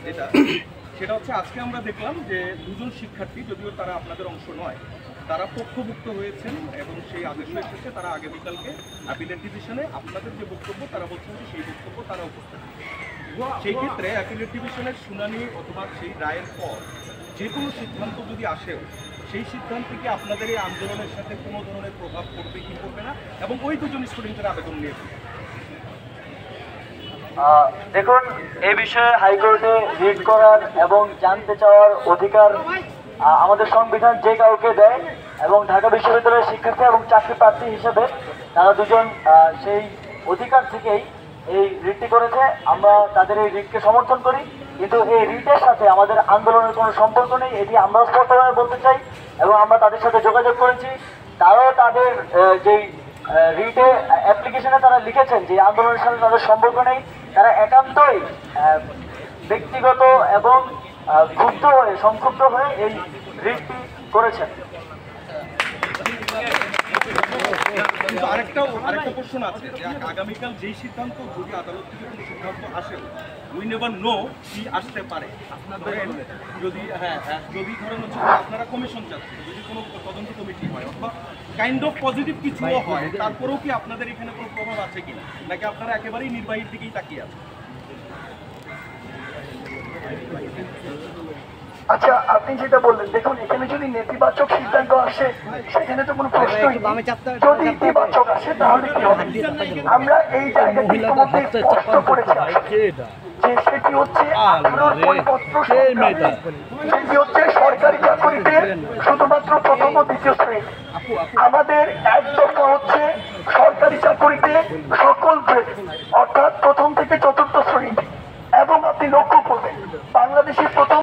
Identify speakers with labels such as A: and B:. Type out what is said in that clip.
A: যেটা সেটা হচ্ছে আজকে আমরা দেখলাম যে দুজন শিক্ষার্থী, যদিও তারা আপনাদের অংশ নয়, তারা পক্ষভুক্ত হয়েছেন এবং সেই আদেশ এসেছে তারা আগামীকালকে অ্যাপিলেট ডিভিশনে আপনাদের যে বক্তব্য তারা বলছেন যে সেই বক্তব্য তারা উপস্থাপন করবে। সেই ক্ষেত্রে অ্যাপিলেট ডিভিশনের শুনানি অথবা সেই রায়ের পর যে কোনো সিদ্ধান্ত যদি আসেও সেই সিদ্ধান্তে কি আপনাদের এই আন্দোলনের সাথে কোনো ধরনের প্রভাব পড়বে কি পড়বে না, এবং ওই দুজন স্টুডেন্টের আবেদন নিয়ে
B: দেখুন, এই বিষয়ে হাইকোর্টে রিট করার এবং জানতে চাওয়ার অধিকার আমাদের সংবিধান যে কাউকে দেয়, এবং ঢাকা বিশ্ববিদ্যালয়ের শিক্ষার্থী এবং চাকরি প্রার্থী হিসেবে তারা দুজন সেই অধিকার থেকেই এই রিটটি করেছে। আমরা তাদের এই রিটকে সমর্থন করি, কিন্তু এই রিটের সাথে আমাদের আন্দোলনের কোনো সম্পর্ক নেই, এটি আমরা স্পষ্টভাবে বলতে চাই। এবং আমরা তাদের সাথে যোগাযোগ করেছি, তারাও তাদের যেই রিটে অ্যাপ্লিকেশনে তারা লিখেছেন যে আন্দোলনের সাথে তাদের সম্পর্ক নেই, তারা একান্তই ব্যক্তিগত এবং ক্ষুব্ধ হয়ে সংক্ষুব্ধ হয়ে এই রিটটি করেছেন।
A: কিন্তু আরেকটা প্রশ্ন আছে যে আগামীকাল যেই সিদ্ধান্ত, যদি আদালত থেকে কোনো সিদ্ধান্ত আসে, উই নেভার নো কি আসতে পারে। ধরেন যদি যদি ধরেন হচ্ছে আপনারা কমিশন চাচ্ছেন, যদি কোনো তদন্ত কমিটি হয় অথবা কাইন্ড অফ পজিটিভ কিছুও হয়, তারপরেও কি আপনাদের এখানে কোনো প্রভাব আছে কিনা, নাকি আপনারা একেবারেই নির্বাহীর দিকেই তাকিয়ে আছেন?
C: আচ্ছা, আপনি যেটা বললেন, দেখুন এখানে যদি নেতিবাচক সিদ্ধান্ত আসে সেখানে তো কোনো প্রশ্নই নেই। যদি ইতিবাচক আসে তাহলে কি হবে? আমরা এই জায়গাটি ইতিমধ্যে স্পষ্ট করেছি যে সেটি হচ্ছে 18 পরিপত্র সংক্রান্ত, সেটি হচ্ছে সরকারি চাকরিতে শুধুমাত্র প্রথম ও দ্বিতীয় শ্রেণী। আমাদের এক দফা হচ্ছে সরকারি চাকরিতে সকল গ্রেড, অর্থাৎ প্রথম থেকে চতুর্থ শ্রেণী। এবং আপনি লক্ষ্য করবেন বাংলাদেশের প্রথম